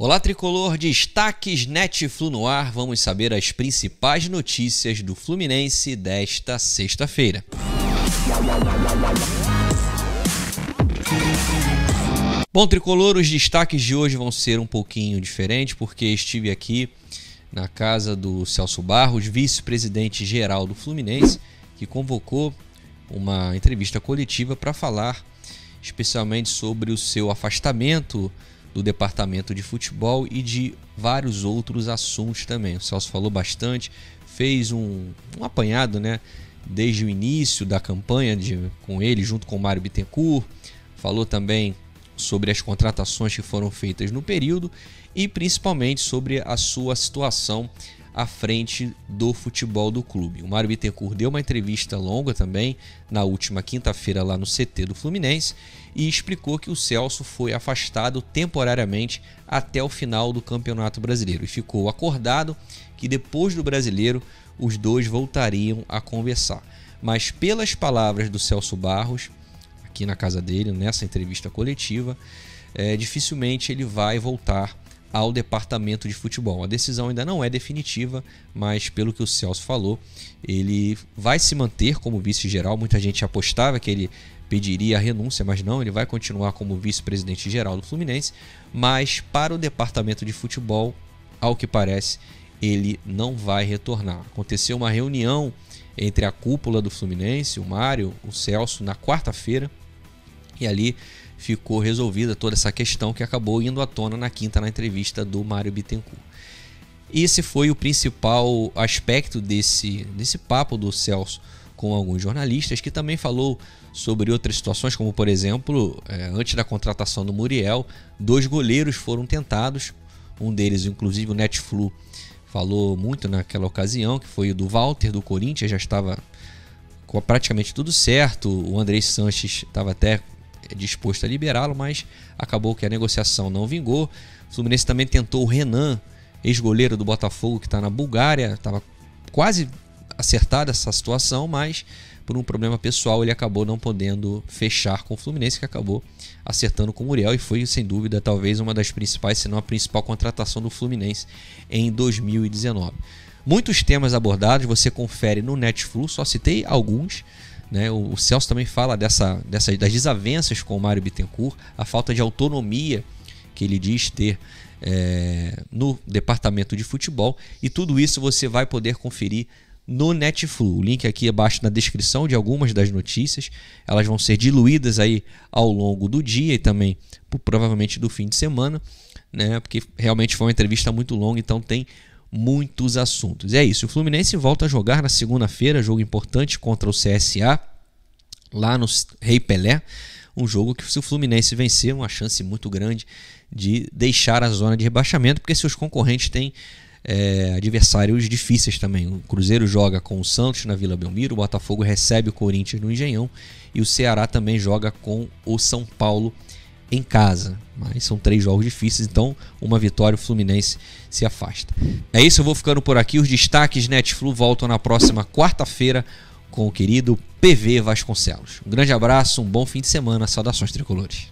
Olá, tricolor, destaques Netflu no ar. Vamos saber as principais notícias do Fluminense desta sexta-feira. Bom, tricolor, os destaques de hoje vão ser um pouquinho diferentes, porque estive aqui na casa do Celso Barros, vice-presidente geral do Fluminense, que convocou uma entrevista coletiva para falar especialmente sobre o seu afastamento do departamento de futebol e de vários outros assuntos também. O Celso falou bastante, fez um apanhado, né, desde o início da campanha com ele, junto com o Mário Bittencourt. Falou também sobre as contratações que foram feitas no período e principalmente sobre a sua situação à frente do futebol do clube. O Mário Bittencourt deu uma entrevista longa também na última quinta-feira lá no CT do Fluminense e explicou que o Celso foi afastado temporariamente até o final do Campeonato Brasileiro e ficou acordado que depois do Brasileiro os dois voltariam a conversar. Mas pelas palavras do Celso Barros, aqui na casa dele, nessa entrevista coletiva, dificilmente ele vai voltar ao departamento de futebol. A decisão ainda não é definitiva, mas pelo que o Celso falou, ele vai se manter como vice-geral. Muita gente apostava que ele pediria a renúncia, mas não, ele vai continuar como vice-presidente geral do Fluminense, mas para o departamento de futebol, ao que parece, ele não vai retornar. Aconteceu uma reunião entre a cúpula do Fluminense, o Mário, o Celso, na quarta-feira, e ali ficou resolvida toda essa questão que acabou indo à tona na quinta na entrevista do Mário Bittencourt. Esse foi o principal aspecto desse papo do Celso com alguns jornalistas, que também falou sobre outras situações, como por exemplo, antes da contratação do Muriel, 2 goleiros foram tentados, um deles inclusive o Netflu falou muito naquela ocasião, que foi o do Walter do Corinthians, já estava com praticamente tudo certo, o Andrés Sanches estava até disposto a liberá-lo, mas acabou que a negociação não vingou. O Fluminense também tentou o Renan, ex-goleiro do Botafogo, que está na Bulgária, estava quase acertada essa situação, mas por um problema pessoal ele acabou não podendo fechar com o Fluminense, que acabou acertando com o Muriel e foi sem dúvida talvez uma das principais, se não a principal contratação do Fluminense em 2019. Muitos temas abordados, você confere no Netflu, só citei alguns. O Celso também fala das desavenças com o Mário Bittencourt, a falta de autonomia que ele diz ter no departamento de futebol, e tudo isso você vai poder conferir no Netflu. O link aqui abaixo na descrição de algumas das notícias, elas vão ser diluídas aí ao longo do dia e também provavelmente do fim de semana, porque realmente foi uma entrevista muito longa, então tem muitos assuntos. É isso, o Fluminense volta a jogar na segunda-feira, jogo importante contra o CSA, lá no Rei Pelé, um jogo que se o Fluminense vencer, uma chance muito grande de deixar a zona de rebaixamento, porque seus concorrentes têm adversários difíceis também. O Cruzeiro joga com o Santos na Vila Belmiro, o Botafogo recebe o Corinthians no Engenhão e o Ceará também joga com o São Paulo em casa, mas são 3 jogos difíceis, então uma vitória o Fluminense se afasta. É isso, eu vou ficando por aqui. Os destaques Netflu voltam na próxima quarta-feira com o querido PV Vasconcelos. Um grande abraço, um bom fim de semana, saudações tricolores.